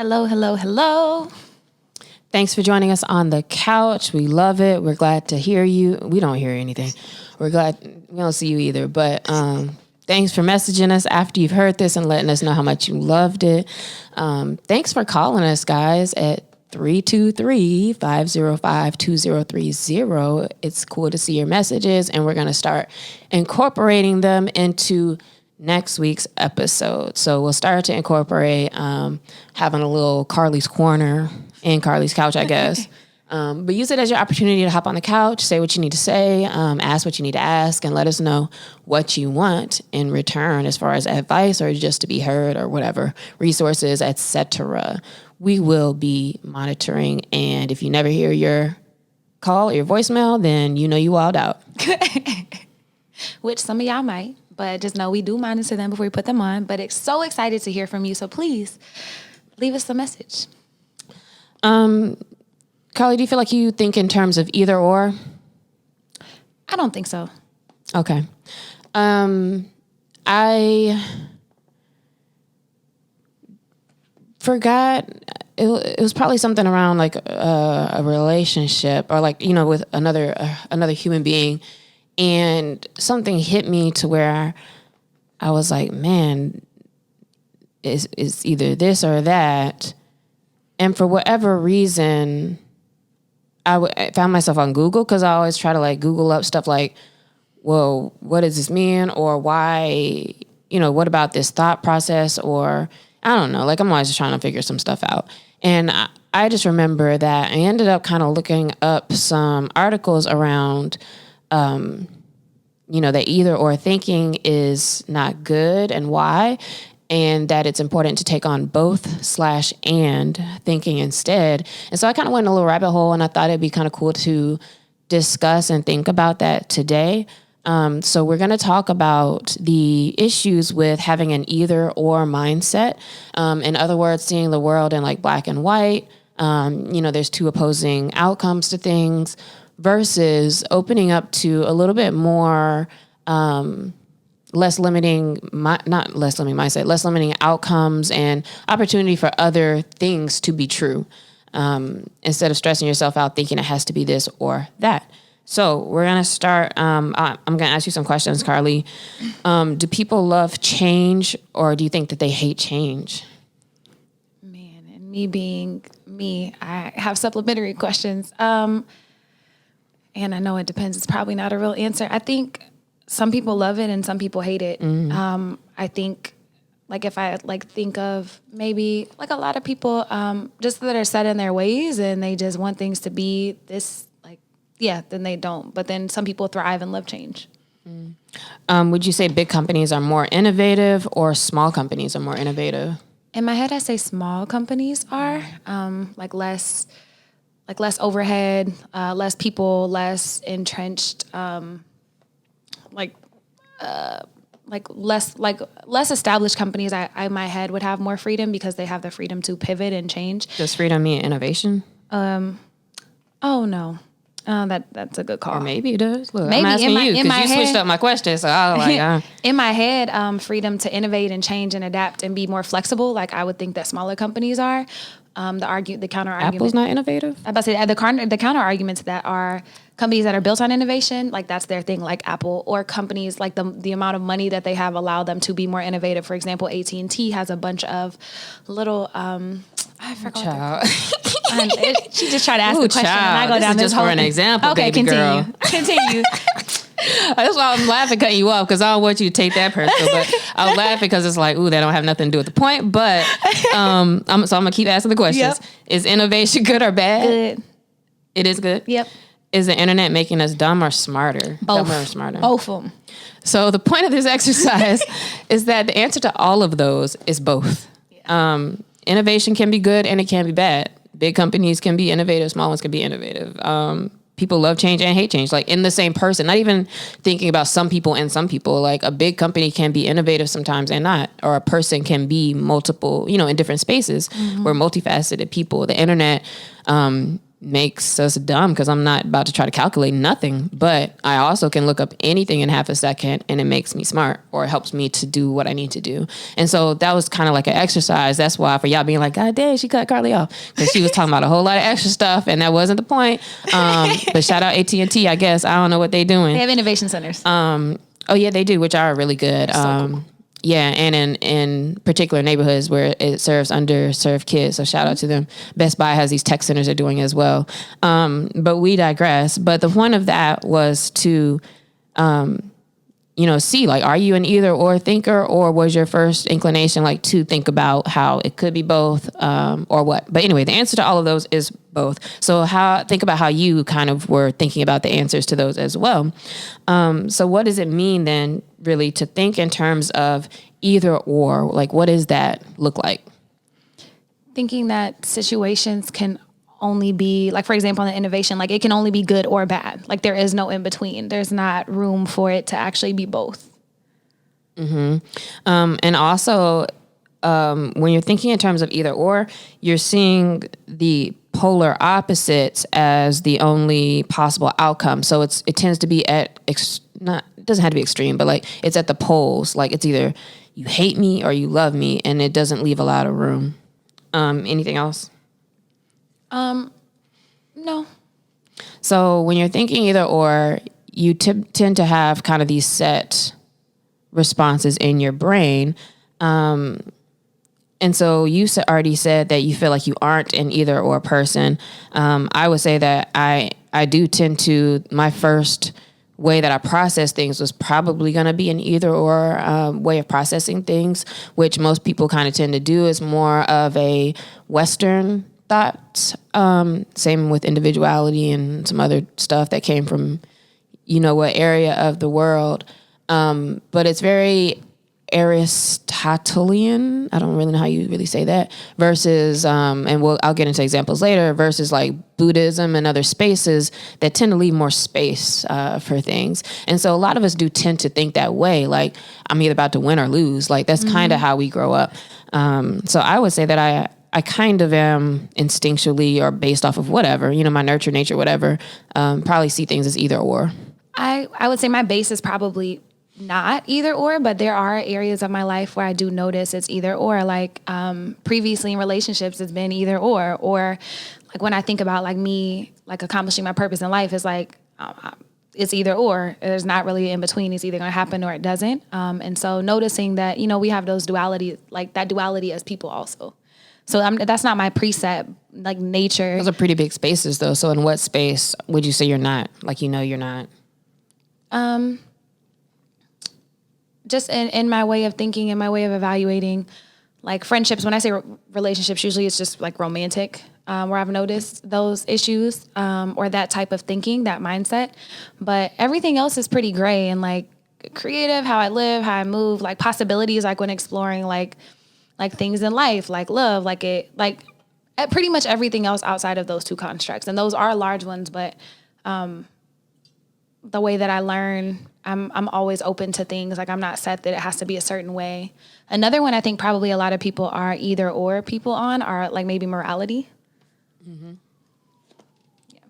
Hello, hello, hello. Thanks for joining us on the couch. We love it. We're glad to hear you. We don't hear anything. We're glad we don't see you either. But thanks for messaging us after you've heard this and letting us know how much you loved it. Thanks for calling us, guys, at 323-505-2030. It's cool to see your messages, and we're going to start incorporating them into next week's episode. So we'll start to incorporate having a little Carlie's Corner and Carlie's Couch, I guess. But use it as your opportunity to hop on the couch, say what you need to say, ask what you need to ask, and let us know what you want in return as far as advice or just to be heard or whatever, resources, etc. We will be monitoring, and if you never hear your call or your voicemail, then you know you wilded out. Which some of y'all might, but just know we do monitor them before we put them on. But it's so excited to hear from you, so please leave us a message. Carlie, do you feel like you think in terms of either or? I don't think so. Okay. I forgot. It was probably something around like a relationship or like, with another human being. And something hit me to where I was like, man, it's either this or that. And for whatever reason, I found myself on Google because I always try to like Google up stuff like, well, what does this mean? Or why, what about this thought process? Or I don't know, like I'm always just trying to figure some stuff out. And I just remember that I ended up kind of looking up some articles around, that either or thinking is not good and why, and that it's important to take on both/and thinking instead. And so I kind of went in a little rabbit hole, and I thought it'd be kind of cool to discuss and think about that today. So we're going to talk about the issues with having an either or mindset. In other words, seeing the world in like black and white. There's two opposing outcomes to things versus opening up to a little bit more, less limiting outcomes and opportunity for other things to be true. Instead of stressing yourself out thinking it has to be this or that. So we're going to start. I'm going to ask you some questions, Carlie. Do people love change, or do you think that they hate change? Man, and me being me, I have supplementary questions. And I know it depends. It's probably not a real answer. I think some people love it and some people hate it. Mm-hmm. I think, like, if I think of maybe like a lot of people just that are set in their ways and they just want things to be this, then they don't. But then some people thrive and love change. Would you say big companies are more innovative or small companies are more innovative? In my head, I say small companies are less overhead, less people, less entrenched, less established companies. I in my head would have more freedom because they have the freedom to pivot and change. Does freedom mean innovation? Oh no. That's a good call. Or maybe it does. Look, maybe I'm asking you because you switched up my question. So I was like, in my head, freedom to innovate and change and adapt and be more flexible. Like I would think that smaller companies are. The counter argument. Apple's not innovative. I'm about to say the counter arguments that are companies that are built on innovation, like that's their thing, like Apple, or companies like the amount of money that they have allowed them to be more innovative. For example, AT&T has a bunch of little. I forgot. She just tried to ask the question, and I go down this just whole for an example. Okay, baby continue. Girl. Continue. That's why I'm laughing, cutting you off, because I don't want you to take that personal. But I'm laughing because it's like, ooh, that don't have nothing to do with the point. But I'm gonna keep asking the questions. Yep. Is innovation good or bad? Good. It is good. Yep. Is the internet making us dumb or smarter? Both. Dumber or smarter? Both of them. So the point of this exercise is that the answer to all of those is both. Yeah. Innovation can be good and it can be bad. Big companies can be innovative. Small ones can be innovative. People love change and hate change, like in the same person, not even thinking about some people and some people. Like a big company can be innovative sometimes and not, or a person can be multiple, in different spaces. Mm-hmm. We're multifaceted people. The internet makes us dumb because I'm not about to try to calculate nothing. But I also can look up anything in half a second and it makes me smart or it helps me to do what I need to do. And so that was kind of like an exercise. That's why for y'all being like, God dang, she cut Carlie off because she was talking about a whole lot of extra stuff and that wasn't the point. But shout out AT&T, I guess. I don't know what they doing. They have innovation centers. Oh yeah, they do, which are really good. Cool. Yeah, and in particular neighborhoods where it serves underserved kids. So shout out to them. Best Buy has these tech centers they're doing as well. But we digress. But the point of that was to, see, like, are you an either or thinker, or was your first inclination like to think about how it could be both, or what? But anyway, the answer to all of those is both. So think about how you kind of were thinking about the answers to those as well. So what does it mean then, really, to think in terms of either or? Like, what does that look like? Thinking that situations can only be, like, for example, in the innovation, like, it can only be good or bad. Like, there is no in between. There's not room for it to actually be both. And also, when you're thinking in terms of either or, you're seeing the polar opposites as the only possible outcome. So it tends to be it doesn't have to be extreme, but like it's at the poles. Like it's either you hate me or you love me, and it doesn't leave a lot of room. Anything else? No. So when you're thinking either or, you tend to have kind of these set responses in your brain. And so you already said that you feel like you aren't an either or person. I would say that I do tend to, my first way that I process things was probably going to be an either or way of processing things, which most people kind of tend to do is more of a Western thought. Same with individuality and some other stuff that came from, what area of the world. But it's very Aristotelian. I don't really know how you really say that. Versus, and I'll get into examples later. Versus like Buddhism and other spaces that tend to leave more space for things. And so a lot of us do tend to think that way. Like I'm either about to win or lose. Like that's kind of how we grow up. So I would say that I kind of am instinctually or based off of whatever, my nurture, nature, whatever. Probably see things as either or. I would say my base is probably not either or, but there are areas of my life where I do notice it's either or. Like previously in relationships, it's been either or like when I think about like me, like accomplishing my purpose in life, is like it's either or. There's not really in between. It's either going to happen or it doesn't. And so noticing that we have those duality, like that duality as people also. So that's not my preset like nature. Those are pretty big spaces though. So in what space would you say you're not? Like you're not. Just in my way of thinking, in my way of evaluating, like friendships. When I say relationships, usually it's just like romantic, where I've noticed those issues or that type of thinking, that mindset. But everything else is pretty gray and like creative, how I live, how I move, like possibilities, like when exploring like things in life, like love, pretty much everything else outside of those two constructs. And those are large ones, but the way that I learn, I'm always open to things. Like I'm not set that it has to be a certain way. Another one I think probably a lot of people are either or people on are like maybe morality. Mm-hmm. Yeah.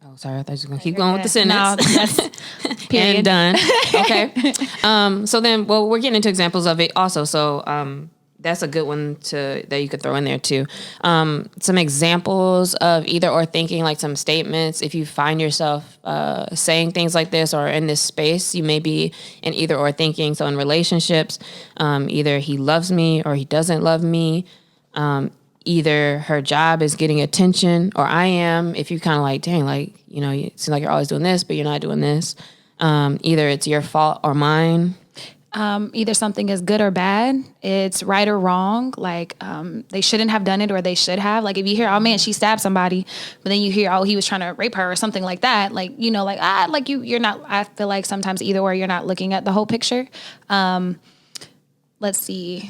Oh, sorry. I thought you were going to keep going with the sentence. No, that's period. And done. Okay. So then, we're getting into examples of it also. So that's a good one that you could throw in there too. Some examples of either or thinking, like some statements. If you find yourself saying things like this or in this space, you may be in either or thinking. So in relationships, either he loves me or he doesn't love me. Either her job is getting attention or I am. If you kind of like, dang, like, it seems like you're always doing this, but you're not doing this. Either it's your fault or mine. Either something is good or bad, it's right or wrong. Like they shouldn't have done it or they should have. Like if you hear, oh man, she stabbed somebody, but then you hear, oh, he was trying to rape her or something like that. Like, you're not, I feel like sometimes either or you're not looking at the whole picture. Let's see.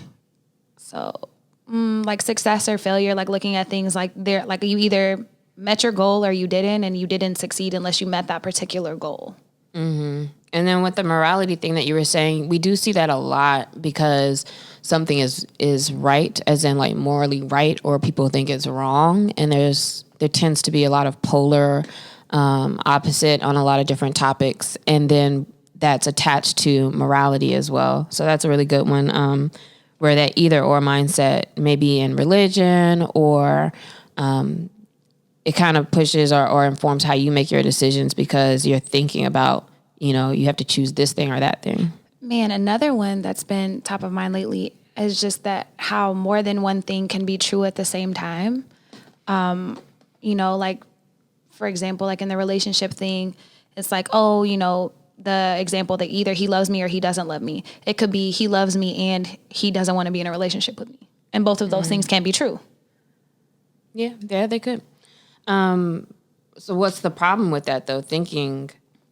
So like success or failure, like looking at things like you either met your goal or you didn't, and you didn't succeed unless you met that particular goal. Mm-hmm. And then with the morality thing that you were saying, we do see that a lot because something is right, as in like morally right, or people think it's wrong. And there tends to be a lot of polar opposite on a lot of different topics. And then that's attached to morality as well. So that's a really good one, where that either or mindset may be in religion, or it kind of pushes or informs how you make your decisions because you're thinking about, you have to choose this thing or that thing. Man, another one that's been top of mind lately is just that how more than one thing can be true at the same time. Like, for example, like in the relationship thing, it's like, oh, the example that either he loves me or he doesn't love me. It could be he loves me and he doesn't want to be in a relationship with me. And both of those things can be true. Yeah, they could. So what's the problem with that, though? Thinking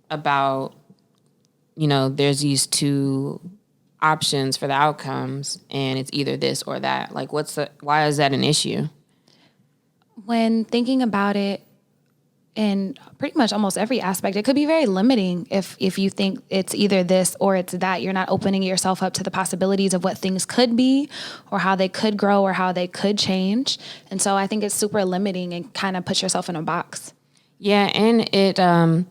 about, there's these two options for the outcomes and it's either this or that. Like, why is that an issue? When thinking about it in pretty much almost every aspect, it could be very limiting if you think it's either this or it's that. You're not opening yourself up to the possibilities of what things could be or how they could grow or how they could change. And so I think it's super limiting and kind of puts yourself in a box. Yeah, and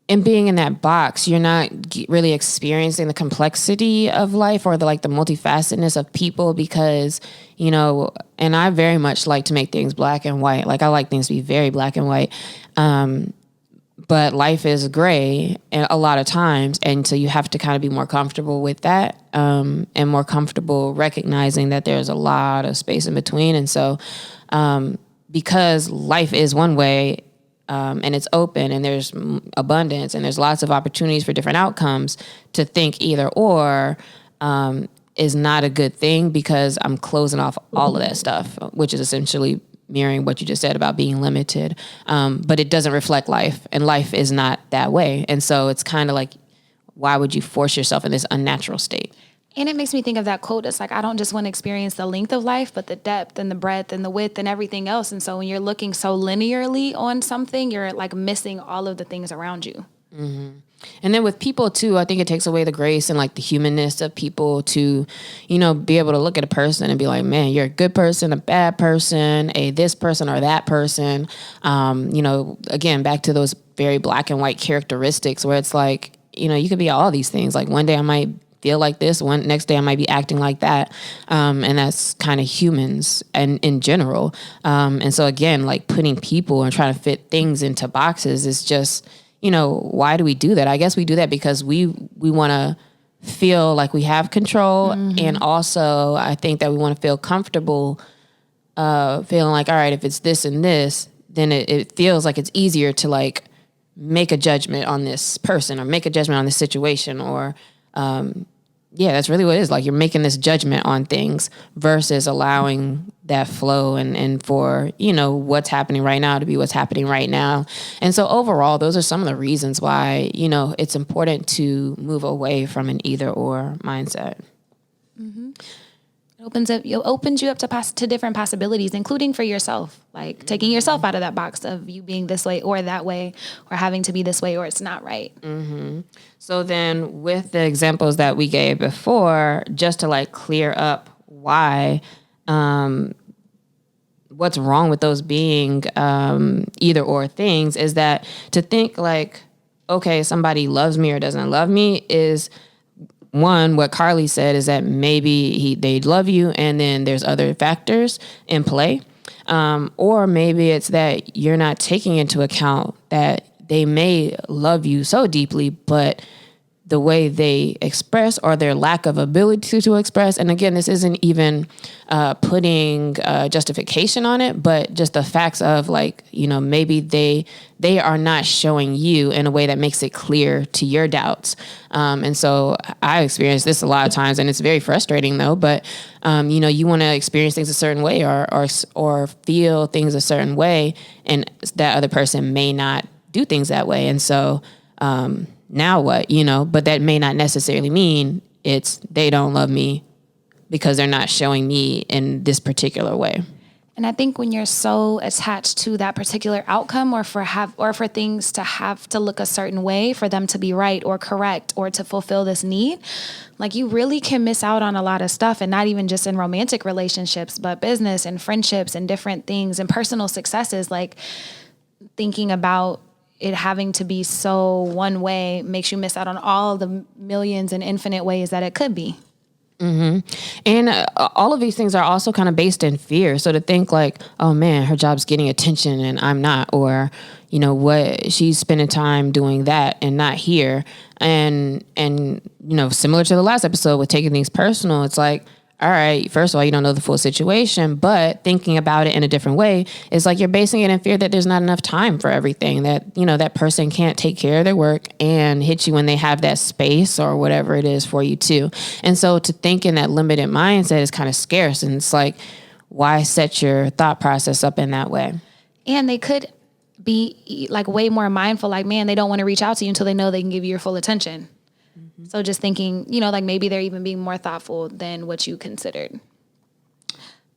and being in that box, you're not really experiencing the complexity of life or the multifacetedness of people because, and I very much like to make things black and white. Like I like things to be very black and white. But life is gray a lot of times. And so you have to kind of be more comfortable with that, and more comfortable recognizing that there's a lot of space in between. And so, because life is one way, and it's open and there's abundance and there's lots of opportunities for different outcomes, to think either or is not a good thing because I'm closing off all of that stuff, which is essentially mirroring what you just said about being limited. But it doesn't reflect life, and life is not that way. And so it's kind of like, why would you force yourself in this unnatural state? And it makes me think of that quote. It's like, I don't just want to experience the length of life, but the depth and the breadth and the width and everything else. And so when you're looking so linearly on something, you're like missing all of the things around you. Mm-hmm. And then with people too, I think it takes away the grace and like the humanness of people to, be able to look at a person and be like, man, you're a good person, a bad person, a this person or that person. Again, back to those very black and white characteristics where it's like, you could be all these things. Like one day I might feel like this, next day I might be acting like that. And that's kind of humans and in general. And so again, like putting people and trying to fit things into boxes is just, why do we do that? I guess we do that because we want to feel like we have control. Mm-hmm. And also I think that we want to feel comfortable, feeling like, all right, if it's this and this, then it feels like it's easier to like make a judgment on this person or make a judgment on this situation or, that's really what it is. Like you're making this judgment on things versus allowing that flow and for, what's happening right now to be what's happening right now. And so overall, those are some of the reasons why, it's important to move away from an either or mindset. Mm-hmm. It opens you up to different possibilities, including for yourself, like taking yourself out of that box of you being this way or that way or having to be this way or it's not right. Mm-hmm. So then with the examples that we gave before, just to like clear up why, what's wrong with those being either or things is that to think like, okay, somebody loves me or doesn't love me is one, what Carlie said is that maybe they love you and then there's other factors in play. Or maybe it's that you're not taking into account that they may love you so deeply, but the way they express or their lack of ability to express. And again, this isn't even putting justification on it, but just the facts of like, maybe they are not showing you in a way that makes it clear to your doubts. And so I experience this a lot of times and it's very frustrating though, but you want to experience things a certain way or feel things a certain way and that other person may not do things that way. And so, now what, but that may not necessarily mean they don't love me because they're not showing me in this particular way. And I think when you're so attached to that particular outcome, or for things to have to look a certain way for them to be right or correct or to fulfill this need, like you really can miss out on a lot of stuff, and not even just in romantic relationships, but business and friendships and different things and personal successes. Like thinking about it having to be so one way makes you miss out on all the millions and infinite ways that it could be. And all of these things are also kind of based in fear. So to think like, oh man, her job's getting attention and I'm not, or, you know, what she's spending time doing that and not here. And, you know, similar to the last episode with taking things personal, it's like, all right, first of all, you don't know the full situation, but thinking about it in a different way is like you're basing it in fear that there's not enough time for everything, that, you know, that person can't take care of their work and hit you when they have that space or whatever it is for you too. And so to think in that limited mindset is kind of scarce. And it's like, why set your thought process up in that way? And they could be like way more mindful, like, man, they don't want to reach out to you until they know they can give you your full attention. So just thinking, you know, like maybe they're even being more thoughtful than what you considered.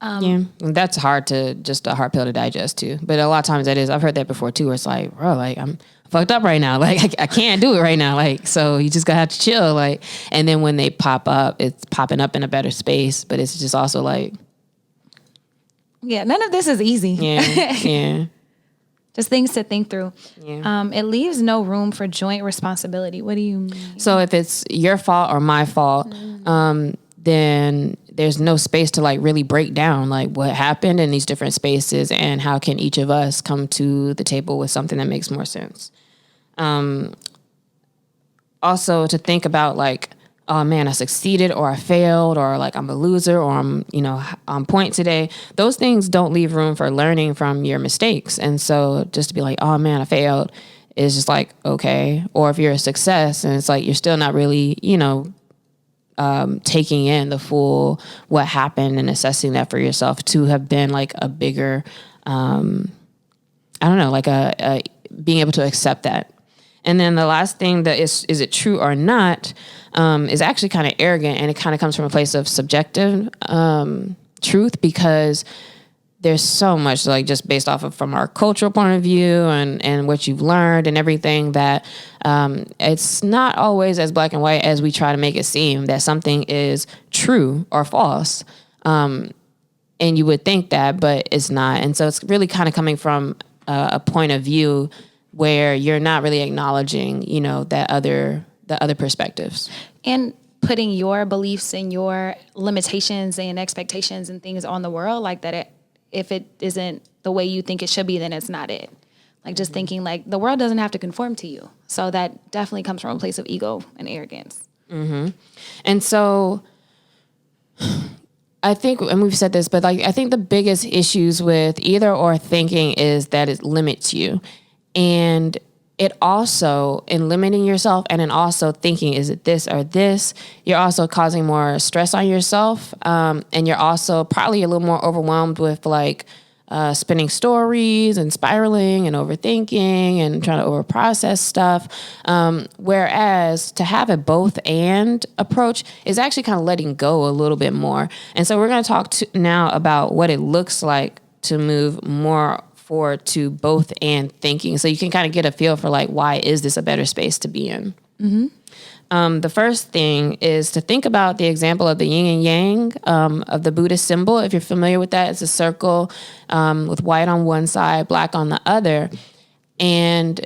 Yeah, and that's a hard pill to digest too. But a lot of times that is, I've heard that before too, where it's like, bro, like I'm fucked up right now. Like I can't do it right now. Like, so you just gotta have to chill. Like, and then when they pop up, it's popping up in a better space, but it's just also like, yeah, none of this is easy. Yeah. Just things to think through. Yeah. It leaves no room for joint responsibility. What do you mean? So if it's your fault or my fault, then there's no space to like really break down like what happened in these different spaces and how can each of us come to the table with something that makes more sense. Also to think about like, oh man, I succeeded or I failed or like I'm a loser or I'm, you know, on point today. Those things don't leave room for learning from your mistakes. And so just to be like, oh man, I failed is just like, okay. Or if you're a success and it's like, you're still not really, you know, taking in the full, what happened and assessing that for yourself to have been like a bigger, I don't know, like a being able to accept that. And then the last thing that is it true or not, is actually kind of arrogant, and it kind of comes from a place of subjective truth, because there's so much like just based off of from our cultural point of view and what you've learned and everything that it's not always as black and white as we try to make it seem, that something is true or false. And you would think that, but it's not. And so it's really kind of coming from a point of view where you're not really acknowledging, you know, the other perspectives. And putting your beliefs and your limitations and expectations and things on the world like that. If it isn't the way you think it should be, then it's not it. Like just thinking like the world doesn't have to conform to you. So that definitely comes from a place of ego and arrogance. Mm-hmm. And so I think, and we've said this, but like I think the biggest issues with either or thinking is that it limits you. And it also, in limiting yourself and in also thinking, is it this or this, you're also causing more stress on yourself. And you're also probably a little more overwhelmed with like spinning stories and spiraling and overthinking and trying to overprocess stuff. Whereas to have a both and approach is actually kind of letting go a little bit more. And so we're going to talk now about what it looks like to move more forward to both and thinking, so you can kind of get a feel for like, why is this a better space to be in? Mm-hmm. The first thing is to think about the example of the yin and yang of the Buddhist symbol. If you're familiar with that, it's a circle with white on one side, black on the other. And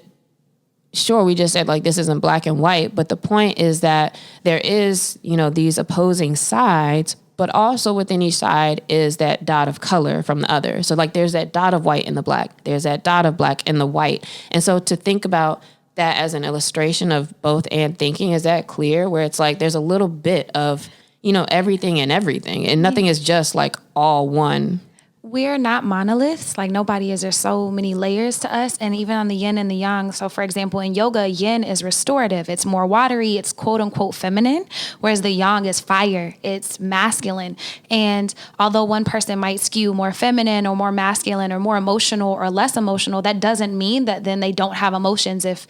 sure, we just said like this isn't black and white, but the point is that there is, you know, these opposing sides, but also within each side is that dot of color from the other. So like there's that dot of white in the black, there's that dot of black in the white. And so to think about that as an illustration of both and thinking, is that clear? Where it's like there's a little bit of, you know, everything and everything, and nothing is just like all one. We're not monoliths. Like nobody is. There's so many layers to us. And even on the yin and the yang. So for example, in yoga, yin is restorative. It's more watery. It's quote unquote feminine. Whereas the yang is fire. It's masculine. And although one person might skew more feminine or more masculine or more emotional or less emotional, that doesn't mean that then they don't have emotions if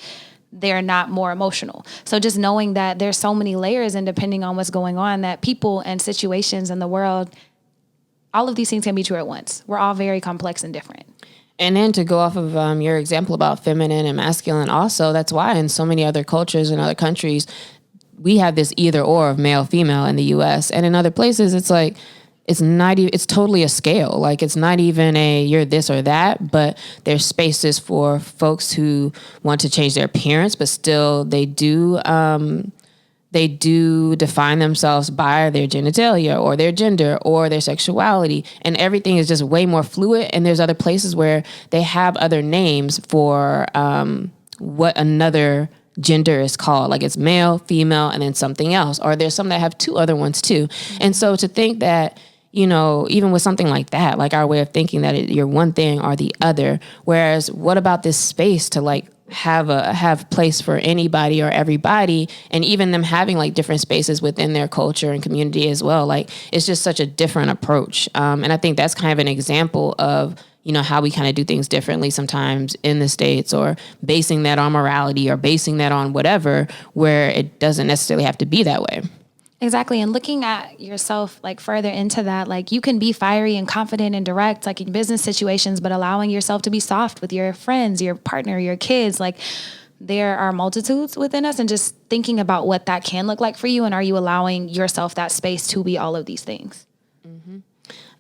they're not more emotional. So just knowing that there's so many layers, and depending on what's going on, that people and situations in the world all of these things can be true at once. We're all very complex and different. And then to go off of your example about feminine and masculine, also, that's why in so many other cultures and other countries, we have this either or of male, female in the US. And in other places, it's like, it's not even, it's totally a scale. Like, it's not even a you're this or that, but there's spaces for folks who want to change their appearance, but still they do define themselves by their genitalia or their gender or their sexuality, and everything is just way more fluid. And there's other places where they have other names for what another gender is called. Like, it's male, female, and then something else. Or there's some that have two other ones too. And so to think that, you know, even with something like that, like our way of thinking that you're one thing or the other, whereas what about this space to like have place for anybody or everybody, and even them having like different spaces within their culture and community as well. Like, it's just such a different approach. And I think that's kind of an example of, you know, how we kind of do things differently sometimes in the States, or basing that on morality or basing that on whatever, where it doesn't necessarily have to be that way. Exactly. And looking at yourself like further into that, like you can be fiery and confident and direct, like in business situations, but allowing yourself to be soft with your friends, your partner, your kids. Like, there are multitudes within us, and just thinking about what that can look like for you. And are you allowing yourself that space to be all of these things?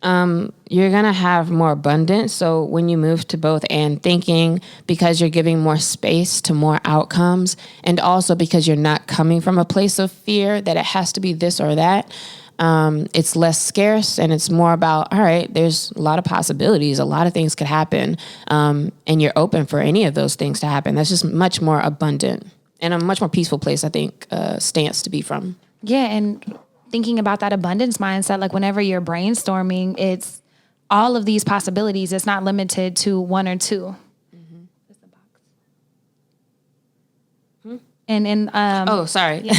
You're going to have more abundance. So when you move to both and thinking, because you're giving more space to more outcomes, and also because you're not coming from a place of fear that it has to be this or that, it's less scarce, and it's more about, all right, there's a lot of possibilities. A lot of things could happen. And you're open for any of those things to happen. That's just much more abundant and a much more peaceful place, I think, stance to be from. Yeah. And thinking about that abundance mindset, like whenever you're brainstorming, it's all of these possibilities. It's not limited to one or two. Mm-hmm. And in oh, sorry. Yeah.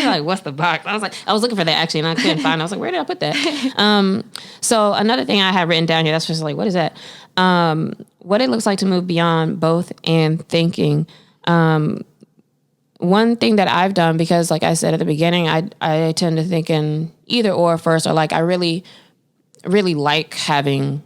Like, what's the box? I was looking for that actually, and I couldn't find it. I was like, where did I put that? So another thing I had written down here, that's just like, what is that? What it looks like to move beyond both and thinking. One thing that I've done, because like I said at the beginning, I tend to think in either or first, or like I really, really like having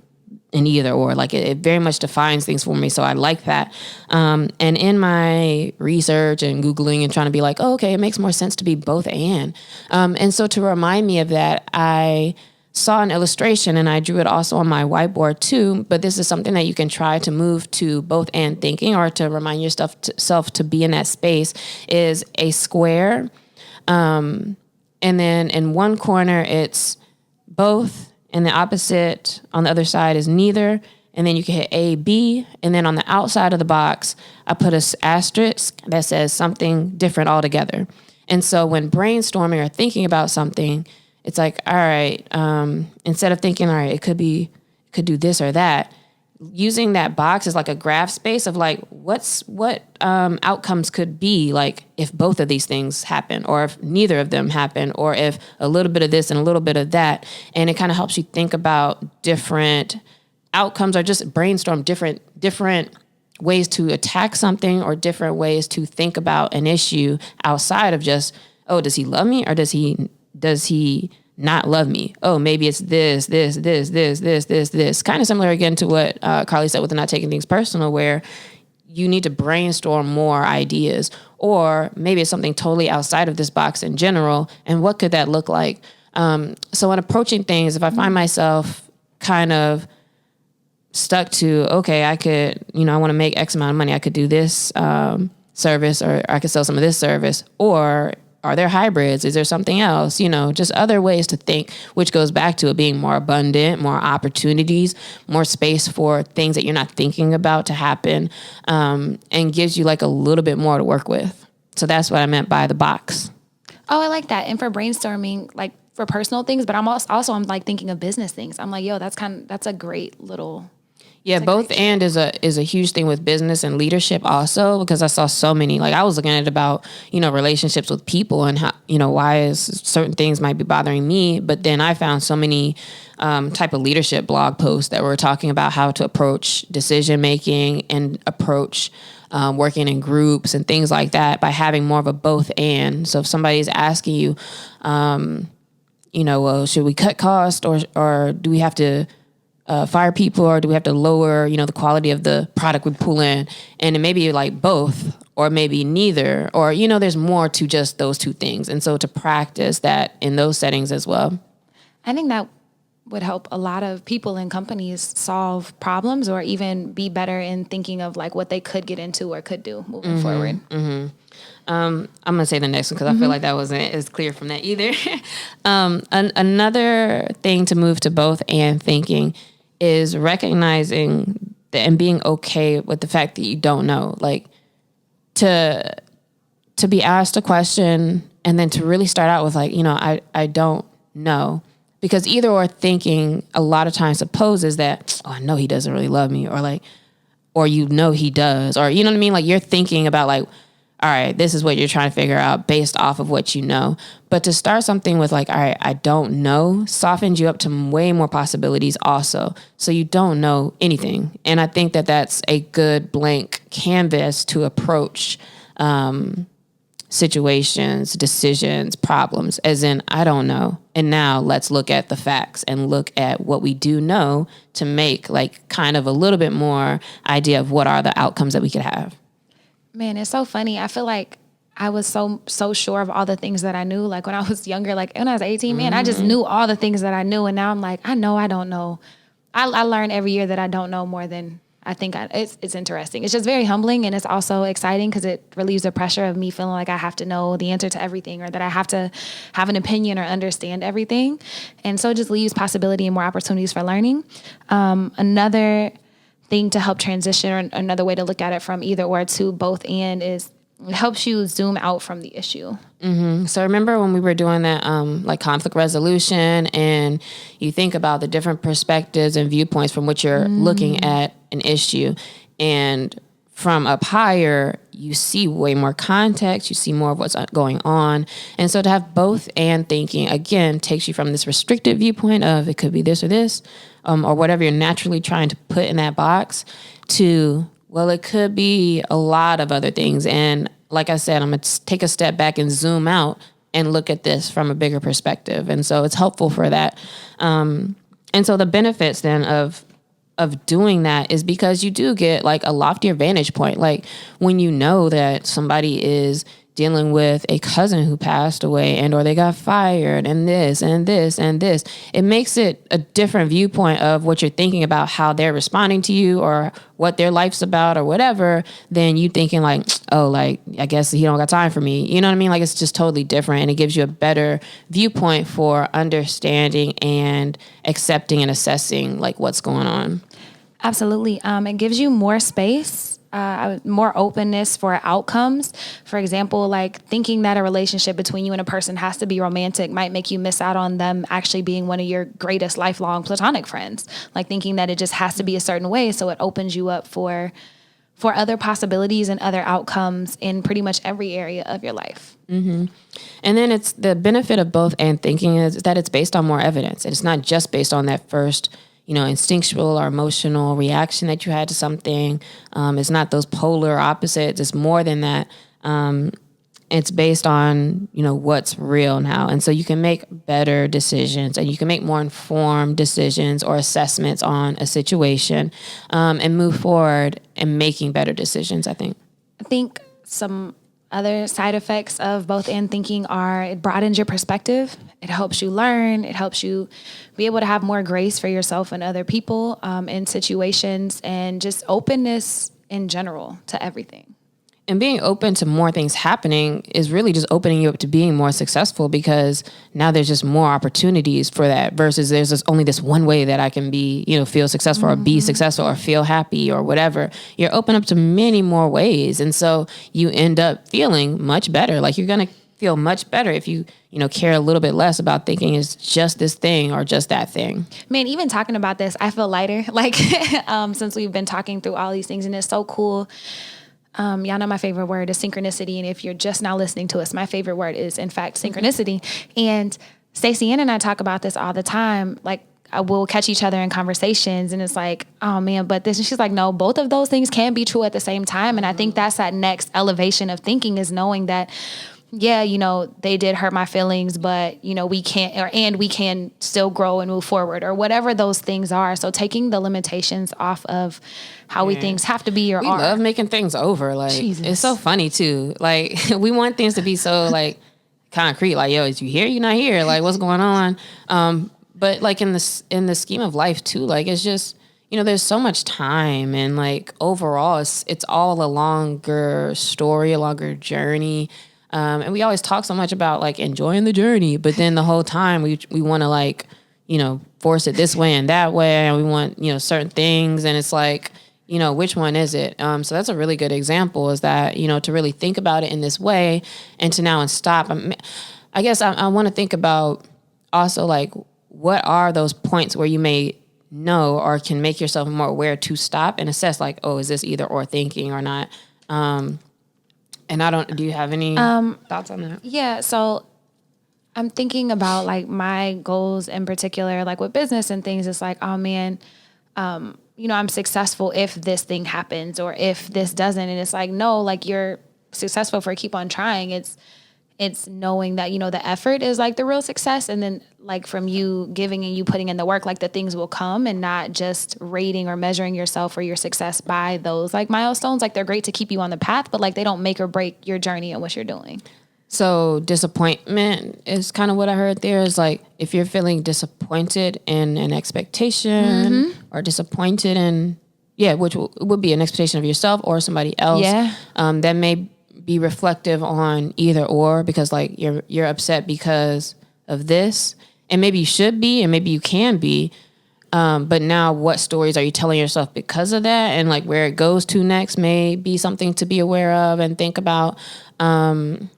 an either or. Like, it very much defines things for me. So I like that. And in my research and Googling and trying to be like, oh, okay, it makes more sense to be both and. And so to remind me of that, I saw an illustration, and I drew it also on my whiteboard too. But this is something that you can try to move to both and thinking, or to remind yourself to be in that space, is a square. And then in one corner, it's both, and the opposite on the other side is neither. And then you can hit A, B. And then on the outside of the box, I put an asterisk that says something different altogether. And so when brainstorming or thinking about something, it's like, all right, instead of thinking, all right, it could do this or that, using that box is like a graph space of like, what outcomes could be like if both of these things happen, or if neither of them happen, or if a little bit of this and a little bit of that. And it kind of helps you think about different outcomes, or just brainstorm different ways to attack something, or different ways to think about an issue outside of just, oh, does he love me, or does he not love me? Oh, maybe it's this. Kind of similar again to what Carlie said with the not taking things personal, where you need to brainstorm more ideas, or maybe it's something totally outside of this box in general. And what could that look like? So when approaching things, if I find myself kind of stuck to, okay, I could, I want to make X amount of money, I could do this service, or I could sell some of this service, or are there hybrids? Is there something else? Just other ways to think, which goes back to it being more abundant, more opportunities, more space for things that you're not thinking about to happen, and gives you like a little bit more to work with. So that's what I meant by the box. Oh, I like that. And for brainstorming, like for personal things, but I'm like thinking of business things. I'm like, yo, that's a great little. Yeah, both and is a huge thing with business and leadership also, because I saw so many, like I was looking at it about, relationships with people and how, why is certain things might be bothering me. But then I found so many type of leadership blog posts that were talking about how to approach decision making and approach working in groups and things like that by having more of a both and. So if somebody's asking you, well, should we cut cost or do we have to fire people, or do we have to lower, the quality of the product we pull in? And it may be like both, or maybe neither, or, there's more to just those two things. And so to practice that in those settings as well. I think that would help a lot of people and companies solve problems, or even be better in thinking of like what they could get into or could do moving forward. I'm going to say the next one because I feel like that wasn't as clear from that either. Another thing to move to both and thinking is recognizing and being okay with the fact that you don't know. Like to be asked a question and then to really start out with like, I don't know. Because either or thinking a lot of times supposes that, I know he doesn't really love me, or like, or he does, or you know what I mean? Like you're thinking about like, all right, this is what you're trying to figure out based off of what you know. But to start something with like, all right, I don't know, softens you up to way more possibilities also. So you don't know anything. And I think that that's a good blank canvas to approach situations, decisions, problems, as in, I don't know. And now let's look at the facts and look at what we do know to make like kind of a little bit more idea of what are the outcomes that we could have. Man, it's so funny. I feel like I was so sure of all the things that I knew. Like when I was younger, like when I was 18, man, I just knew all the things that I knew. And now I'm like, I know I don't know. I learn every year that I don't know more than I think. It's interesting. It's just very humbling, and it's also exciting because it relieves the pressure of me feeling like I have to know the answer to everything, or that I have to have an opinion or understand everything. And so it just leaves possibility and more opportunities for learning. Another thing to help transition, or another way to look at it from either or to both and, is it helps you zoom out from the issue. So remember when we were doing that like conflict resolution, and you think about the different perspectives and viewpoints from which you're looking at an issue, and from up higher, you see way more context, you see more of what's going on. And so to have both and thinking, again, takes you from this restricted viewpoint of it could be this or this, or whatever you're naturally trying to put in that box, to, well, it could be a lot of other things. And like I said, I'm going to take a step back and zoom out and look at this from a bigger perspective. And so it's helpful for that. And so the benefits then of doing that is because you do get like a loftier vantage point. Like when you know that somebody is dealing with a cousin who passed away, and or they got fired, and this and this and this, it makes it a different viewpoint of what you're thinking about how they're responding to you or what their life's about or whatever, than you thinking like, oh, like, I guess he don't got time for me. You know what I mean? Like it's just totally different, and it gives you a better viewpoint for understanding and accepting and assessing like what's going on. Absolutely. It gives you more space, more openness for outcomes. For example, like thinking that a relationship between you and a person has to be romantic might make you miss out on them actually being one of your greatest lifelong platonic friends. Like thinking that it just has to be a certain way. So it opens you up for other possibilities and other outcomes in pretty much every area of your life. And then it's the benefit of both and thinking is that it's based on more evidence. And it's not just based on that first instinctual or emotional reaction that you had to something. It's not those polar opposites. It's more than that. It's based on, what's real now. And so you can make better decisions, and you can make more informed decisions or assessments on a situation, and move forward and making better decisions, I think. I think some other side effects of both and thinking are it broadens your perspective. It helps you learn. It helps you be able to have more grace for yourself and other people in situations, and just openness in general to everything. And being open to more things happening is really just opening you up to being more successful, because now there's just more opportunities for that, versus there's just only this one way that I can be, feel successful or be successful or feel happy or whatever. You're open up to many more ways. And so you end up feeling much better. Like you're going to feel much better if you, care a little bit less about thinking it's just this thing or just that thing. Man, even talking about this, I feel lighter. Like since we've been talking through all these things, and it's so cool. Y'all know my favorite word is synchronicity. And if you're just now listening to us, my favorite word is, in fact, synchronicity. And Stacey Ann and I talk about this all the time. Like, we'll catch each other in conversations, and it's like, oh man, but this, and she's like, no, both of those things can be true at the same time. And I think that's that next elevation of thinking, is knowing that yeah, they did hurt my feelings, but we can't, and we can still grow and move forward, or whatever those things are. So taking the limitations off of how we things have to be or we are. love making things over. Like, Jesus. It's so funny too. Like, we want things to be so like concrete. Like, yo, is you here? You not here? Like, what's going on? But like in the scheme of life too, like it's just, there's so much time, and like overall it's all a longer story, a longer journey. And we always talk so much about like enjoying the journey, but then the whole time we want to like, force it this way and that way. And we want, certain things. And it's like, which one is it? So that's a really good example, is that, to really think about it in this way and to now and stop. I guess I want to think about also like, what are those points where you may know or can make yourself more aware to stop and assess like, oh, is this either or thinking or not? And do you have any thoughts on that? Yeah. So I'm thinking about like my goals in particular, like with business and things. It's like, oh man, I'm successful if this thing happens or if this doesn't. And it's like, no, like you're successful for keep on trying. It's knowing that, the effort is like the real success. And then like from you giving and you putting in the work, like the things will come, and not just rating or measuring yourself or your success by those like milestones. Like they're great to keep you on the path, but like they don't make or break your journey and what you're doing. So disappointment is kind of what I heard there, is like, if you're feeling disappointed in an expectation or disappointed in, which would be an expectation of yourself or somebody else. Yeah. That may be reflective on either or, because like you're upset because of this, and maybe you should be, and maybe you can be, but now what stories are you telling yourself because of that, and like where it goes to next may be something to be aware of and think about. I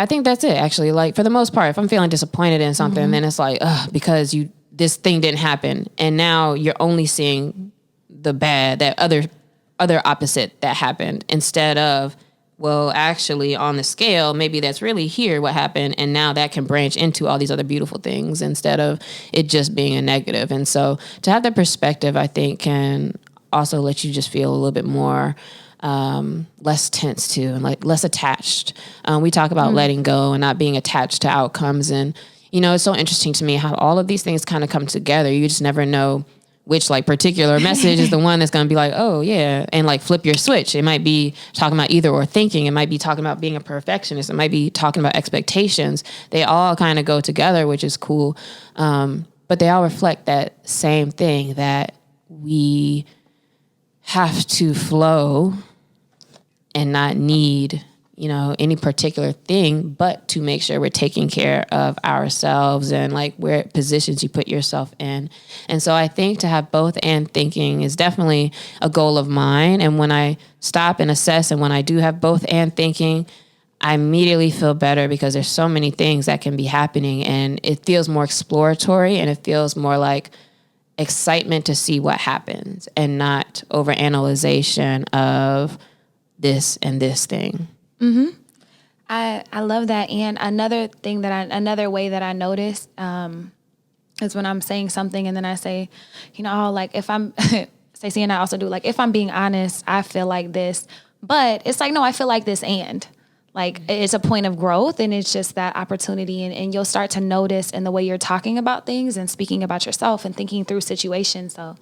think that's it actually. Like for the most part, if I'm feeling disappointed in something, then it's like, because this thing didn't happen, and now you're only seeing the bad, that other opposite that happened, instead of, well, actually on the scale, maybe that's really here what happened, and now that can branch into all these other beautiful things instead of it just being a negative. And so to have that perspective, I think, can also let you just feel a little bit more less tense too, and like less attached. We talk about letting go and not being attached to outcomes, and it's so interesting to me how all of these things kind of come together. You just never know which like particular message is the one that's going to be like, oh yeah, and like flip your switch. It might be talking about either or thinking. It might be talking about being a perfectionist. It might be talking about expectations. They all kind of go together, which is cool. But they all reflect that same thing, that we have to flow and not need, any particular thing, but to make sure we're taking care of ourselves and like where positions you put yourself in. And so I think to have both and thinking is definitely a goal of mine. And when I stop and assess, and when I do have both and thinking, I immediately feel better, because there's so many things that can be happening, and it feels more exploratory, and it feels more like excitement to see what happens, and not overanalyzation of this and this thing. I love that. And another way that I notice is when I'm saying something and then I say, like if I'm Stacey, and I also do, like if I'm being honest, I feel like this, but it's like, no, I feel like this, and like it's a point of growth, and it's just that opportunity, and you'll start to notice in the way you're talking about things and speaking about yourself and thinking through situations. So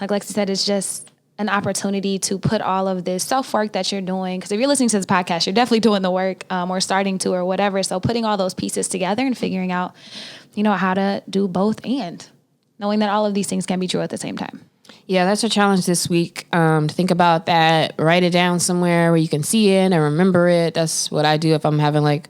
like Lexi said, it's just an opportunity to put all of this self-work that you're doing, because if you're listening to this podcast, you're definitely doing the work, or starting to, or whatever. So putting all those pieces together and figuring out, how to do both, and knowing that all of these things can be true at the same time. Yeah, that's a challenge this week, to think about that, write it down somewhere where you can see it and remember it. That's what I do if I'm having like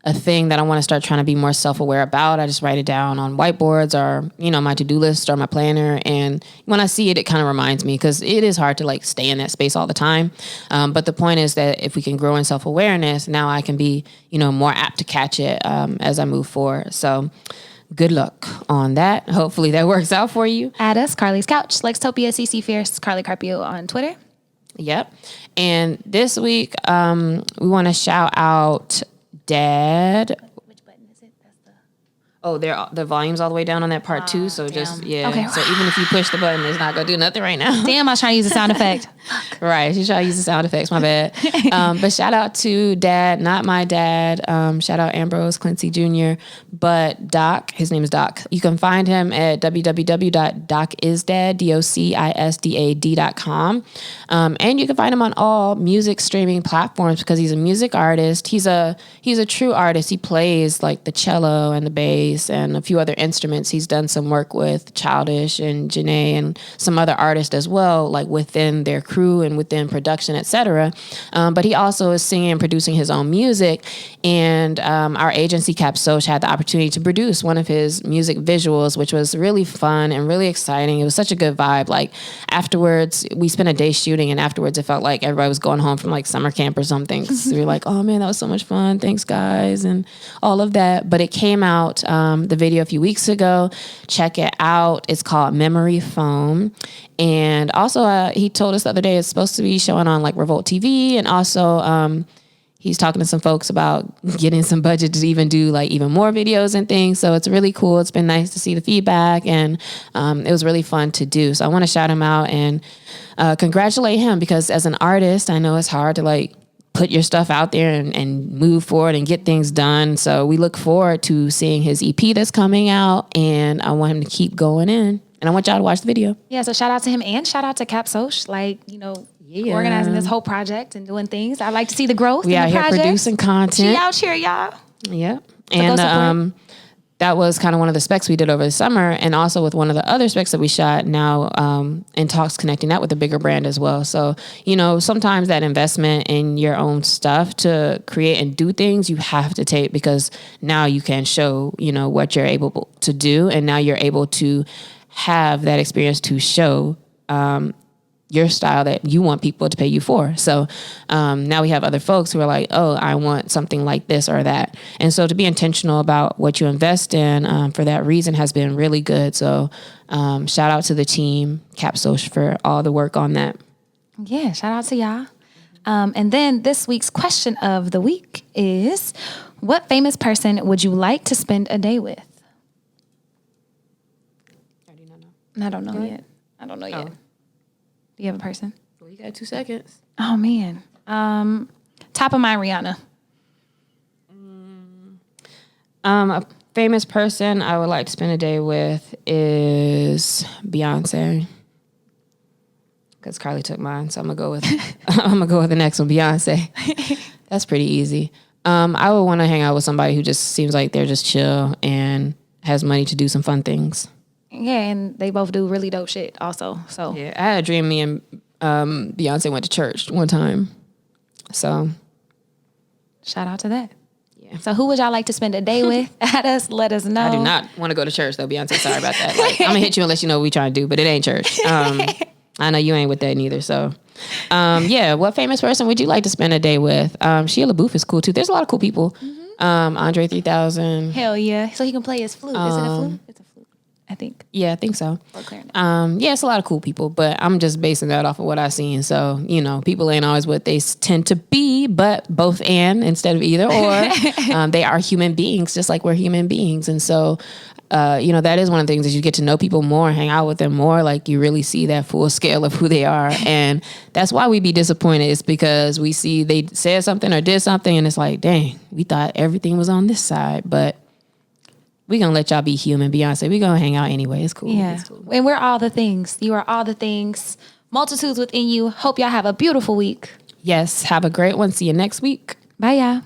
a thing that I want to start trying to be more self-aware about. I just write it down on whiteboards or, my to-do list or my planner. And when I see it, it kind of reminds me, because it is hard to like stay in that space all the time. But the point is that if we can grow in self-awareness, now I can be, more apt to catch it as I move forward. So good luck on that. Hopefully that works out for you. Add us, Carlie's Couch, Lextopia, CC Fierce, Carlie Carpio on Twitter. Yep. And this week, we want to shout out Dad. Which button is it? That's the... Oh, the volume's all the way down on that part too. So just, yeah. Okay. So even if you push the button, it's not going to do nothing right now. Damn, I was trying to use a sound effect. Right. She's trying to use the sound effects. My bad. But shout out to Dad, not my dad. Shout out Ambrose Clancy Jr. But Doc, his name is Doc. You can find him at www.docisdad.com. And you can find him on all music streaming platforms because he's a music artist. He's a true artist. He plays like the cello and the bass and a few other instruments. He's done some work with Childish and Janae and some other artists as well, like within their crew and within production, etc. But he also is singing and producing his own music. And our agency, Cap Soch, had the opportunity to produce one of his music visuals, which was really fun and really exciting. It was such a good vibe. Like afterwards, we spent a day shooting, and afterwards it felt like everybody was going home from like summer camp or something. 'Cause we were like, oh man, that was so much fun. Thanks guys. And all of that. But it came out, the video a few weeks ago. Check it out. It's called Memory Foam. And also he told us the other day it's supposed to be showing on like Revolt TV. And also he's talking to some folks about getting some budget to even do like even more videos and things. So it's really cool. It's been nice to see the feedback, and it was really fun to do. So I want to shout him out and congratulate him, because as an artist, I know it's hard to like put your stuff out there and move forward and get things done. So we look forward to seeing his EP that's coming out, and I want him to keep going in. And I want y'all to watch the video. Yeah, so shout out to him and shout out to Cap Soch, like, organizing this whole project and doing things. I like to see the growth. We in out the here project. producing content. She out here, y'all. Yep. So go support. That was kind of one of the specs we did over the summer, and also with one of the other specs that we shot now, in talks connecting that with a bigger brand as well. So, sometimes that investment in your own stuff to create and do things, you have to take, because now you can show, what you're able to do. And now you're able to have that experience to show, your style that you want people to pay you for. So now we have other folks who are like, oh, I want something like this or that. And so to be intentional about what you invest in for that reason has been really good. So shout out to the team, Cap Soch, for all the work on that. Yeah, shout out to y'all. And then this week's question of the week is, what famous person would you like to spend a day with? I do not know. I don't know yet. I don't know yet. Do you have a person? Well, you got 2 seconds. Oh, man. Top of mind, Rihanna. A famous person I would like to spend a day with is Beyonce. Because Carlie took mine, so I'm gonna go with the next one, Beyonce. That's pretty easy. I would want to hang out with somebody who just seems like they're just chill and has money to do some fun things. Yeah, and they both do really dope shit also. So yeah, I had a dream me and Beyonce went to church one time. So shout out to that. Yeah. So who would y'all like to spend a day with? Let us know. I do not want to go to church though, Beyonce. Sorry about that. Like, I'm gonna hit you unless you know what we trying to do, but it ain't church. I know you ain't with that neither. So yeah, what famous person would you like to spend a day with? Shia LaBeouf is cool too. There's a lot of cool people. Andre 3000. Hell yeah. So he can play his flute. Is it a flute? It's a flute, I think. Yeah, I think so. Or clarinet. Yeah, it's a lot of cool people, but I'm just basing that off of what I've seen. So, people ain't always what they tend to be, but both and instead of either or. They are human beings, just like we're human beings. And so, that is one of the things as you get to know people more, hang out with them more, like you really see that full scale of who they are. And that's why we be disappointed. It's because we see they said something or did something and it's like, dang, we thought everything was on this side, but we gonna let y'all be human. Beyonce, we gonna hang out anyway. It's cool. Yeah. It's cool. And we're all the things. You are all the things. Multitudes within you. Hope y'all have a beautiful week. Yes. Have a great one. See you next week. Bye, y'all.